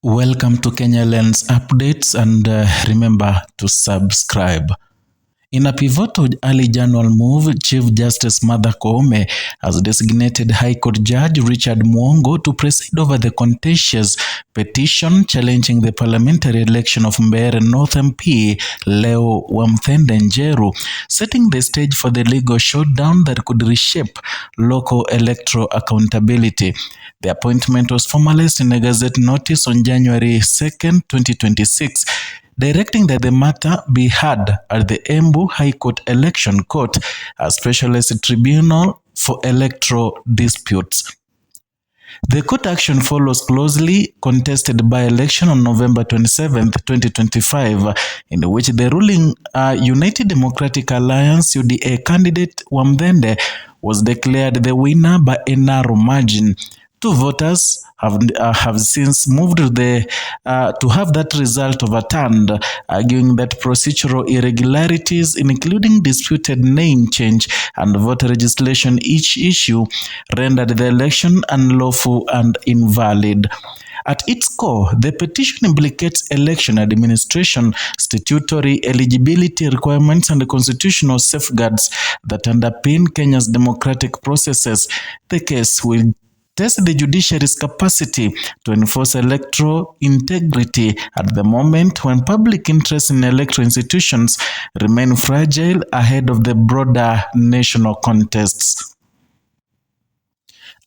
Welcome to Kenya Lens Updates and remember to subscribe. In a pivotal early January move, Chief Justice Martha Koome has designated High Court Judge Richard Mwongo to preside over the contentious petition challenging the parliamentary election of Mbeere North MP Leo Wamthende Njeru, setting the stage for the legal showdown that could reshape local electoral accountability. The appointment was formalized in a Gazette notice on January 2nd, 2026, directing that the matter be heard at the Embu High Court Election Court, a specialized tribunal for electoral disputes. The court action follows closely contested by-election on November 27, 2025, in which the ruling United Democratic Alliance UDA candidate Wamthende was declared the winner by a narrow margin. Two voters have since moved to have that result overturned, arguing that procedural irregularities, including disputed name change and voter registration each issue, rendered the election unlawful and invalid. At its core, the petition implicates election administration, statutory eligibility requirements, and the constitutional safeguards that underpin Kenya's democratic processes. The case will test the judiciary's capacity to enforce electoral integrity at the moment when public interest in electoral institutions remain fragile ahead of the broader national contests.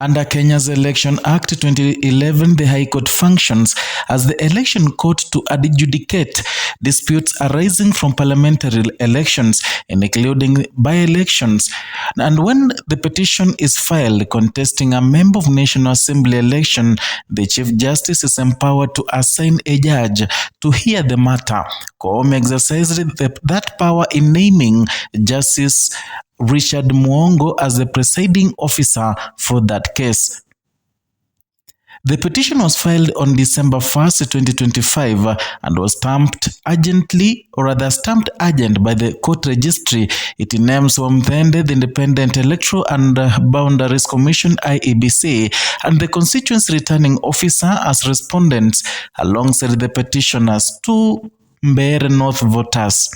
Under Kenya's Election Act 2011, the High Court functions as the election court to adjudicate disputes arising from parliamentary elections, including by-elections. And when the petition is filed contesting a member of National Assembly election, the Chief Justice is empowered to assign a judge to hear the matter. Koome exercised that power in naming Justice Richard Mwongo as the presiding officer for that case. The petition was filed on December 1st, 2025 and was stamped urgent by the court registry. It names Wamthende the Independent Electoral and Boundaries Commission IEBC and the constituency returning officer as respondents alongside the petitioners, two Mbeere North voters.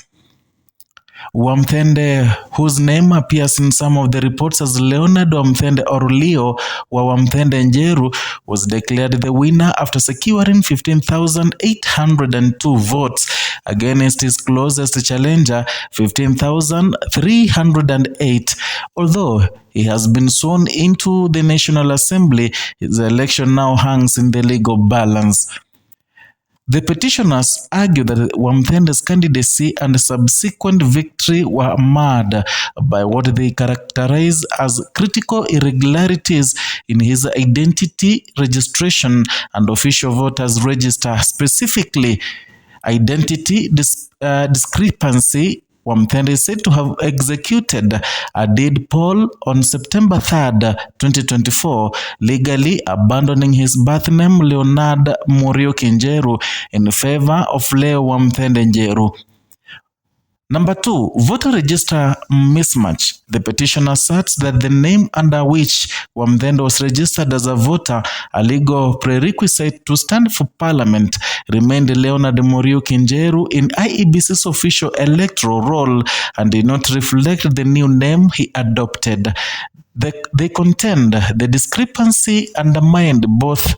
Wamthende, whose name appears in some of the reports as Leonard Wamthende or Leo Wamthende Njeru, was declared the winner after securing 15,802 votes against his closest challenger, 15,308. Although he has been sworn into the National Assembly, his election now hangs in the legal balance. The petitioners argue that Wamthende's candidacy and subsequent victory were marred by what they characterize as critical irregularities in his identity registration and official voters register, specifically identity discrepancy. Wamthende is said to have executed a deed poll on September 3rd, 2024, legally abandoning his birth name Leonard Morioki Njeru in favor of Leo Wamthende Njeru. Number 2, voter register mismatch. The petition asserts that the name under which Wamthende was registered as a voter, a legal prerequisite to stand for parliament, remained Leonard Morioki Njeru in IEBC's official electoral roll and did not reflect the new name he adopted. They contend the discrepancy undermined both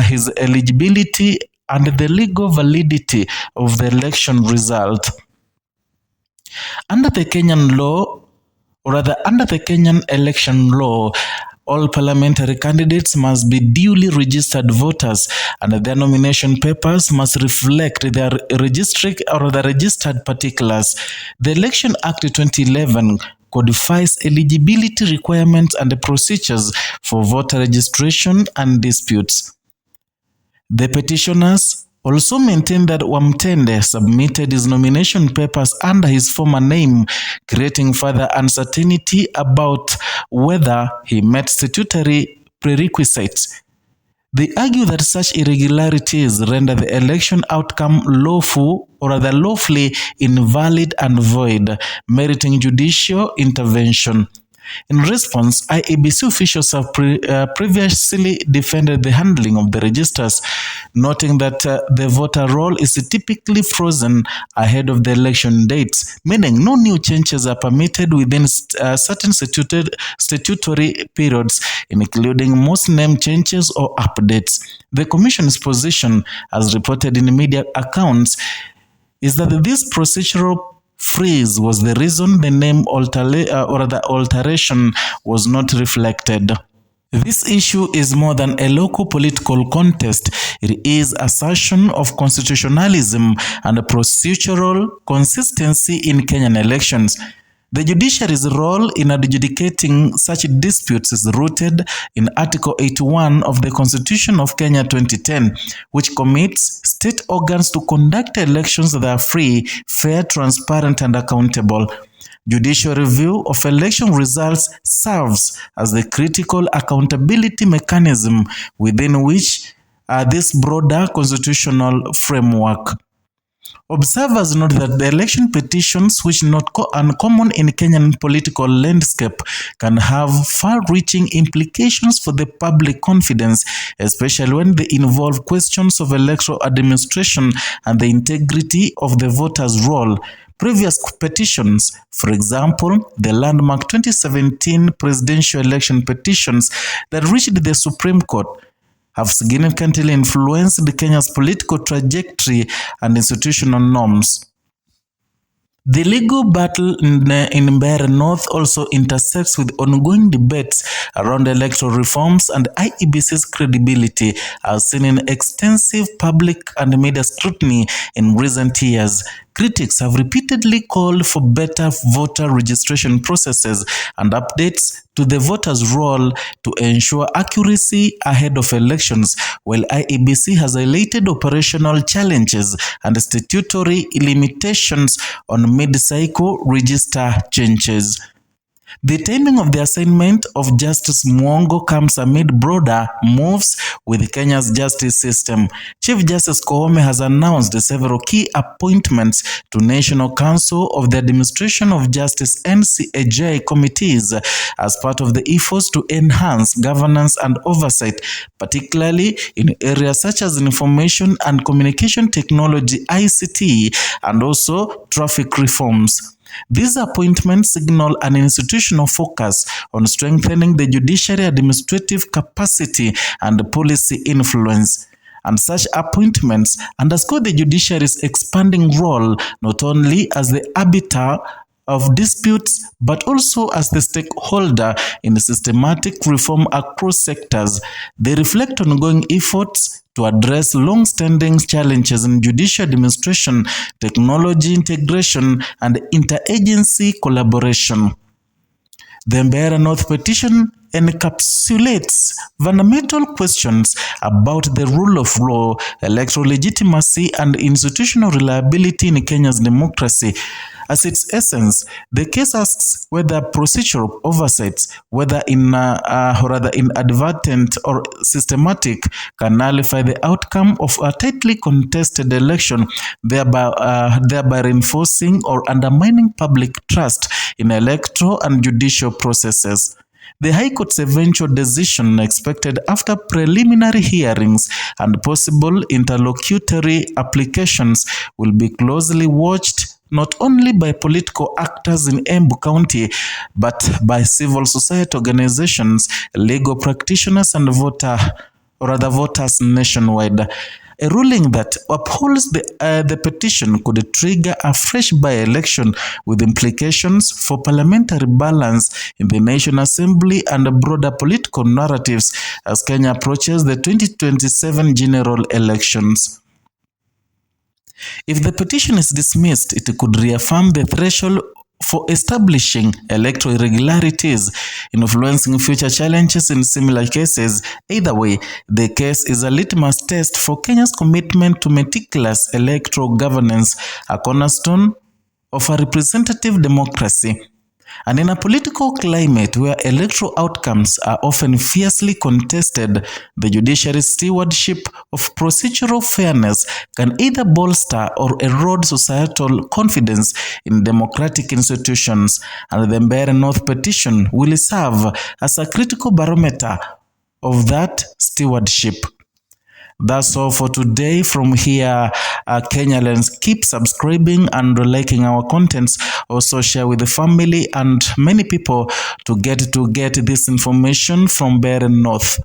his eligibility and the legal validity of the election result. Under the Kenyan election law, all parliamentary candidates must be duly registered voters and their nomination papers must reflect their registered particulars. The Election Act 2011 codifies eligibility requirements and the procedures for voter registration and disputes. The petitioners also maintain that Wamthende submitted his nomination papers under his former name, creating further uncertainty about whether he met statutory prerequisites. They argue that such irregularities render the election outcome lawfully invalid and void, meriting judicial intervention. In response, IEBC officials have previously defended the handling of the registers, noting that the voter roll is typically frozen ahead of the election dates, meaning no new changes are permitted within certain statutory periods, including most name changes or updates. The Commission's position, as reported in media accounts, is that this procedural freeze was the reason the name alteration was not reflected. This issue is more than a local political contest. It is assertion of constitutionalism and procedural consistency in Kenyan elections. The judiciary's role in adjudicating such disputes is rooted in Article 81 of the Constitution of Kenya 2010, which commits state organs to conduct elections that are free, fair, transparent, and accountable. Judicial review of election results serves as the critical accountability mechanism within which this broader constitutional framework. Observers note that the election petitions, which are not uncommon in Kenyan political landscape, can have far-reaching implications for the public confidence, especially when they involve questions of electoral administration and the integrity of the voters' roll. Previous petitions, for example, the landmark 2017 presidential election petitions that reached the Supreme Court, have significantly influenced Kenya's political trajectory and institutional norms. The legal battle in Mbeere North also intersects with ongoing debates around electoral reforms and IEBC's credibility, as seen in extensive public and media scrutiny in recent years. Critics have repeatedly called for better voter registration processes and updates to the voters' roll to ensure accuracy ahead of elections, while IEBC has highlighted operational challenges and statutory limitations on mid-cycle register changes. The timing of the assignment of Justice Mwongo comes amid broader moves with Kenya's justice system. Chief Justice Koome has announced several key appointments to National Council of the Administration of Justice (NCAJ) committees as part of the efforts to enhance governance and oversight, particularly in areas such as information and communication technology (ICT) and also traffic reforms. These appointments signal an institutional focus on strengthening the judiciary administrative capacity and policy influence. And such appointments underscore the judiciary's expanding role not only as the arbiter of disputes but also as the stakeholder in systematic reform across sectors. They reflect ongoing efforts to address long-standing challenges in judicial administration, technology integration, and interagency collaboration. The Mbeere North petition encapsulates fundamental questions about the rule of law, electoral legitimacy, and institutional reliability in Kenya's democracy. As its essence, the case asks whether procedural oversights, whether inadvertent or systematic, can nullify the outcome of a tightly contested election, thereby reinforcing or undermining public trust in electoral and judicial processes. The High Court's eventual decision, expected after preliminary hearings and possible interlocutory applications, will be closely watched not only by political actors in Embu County, but by civil society organizations, legal practitioners, and voters nationwide. A ruling that upholds the petition could trigger a fresh by-election with implications for parliamentary balance in the National Assembly and broader political narratives as Kenya approaches the 2027 general elections. If the petition is dismissed, it could reaffirm the threshold for establishing electoral irregularities, influencing future challenges in similar cases. Either way, the case is a litmus test for Kenya's commitment to meticulous electoral governance, a cornerstone of a representative democracy. And in a political climate where electoral outcomes are often fiercely contested, the judiciary's stewardship of procedural fairness can either bolster or erode societal confidence in democratic institutions, and the Mbeere North petition will serve as a critical barometer of that stewardship. That's all for today. From here, Kenyans, keep subscribing and liking our contents. Also share with the family and many people to get this information from Mbeere North.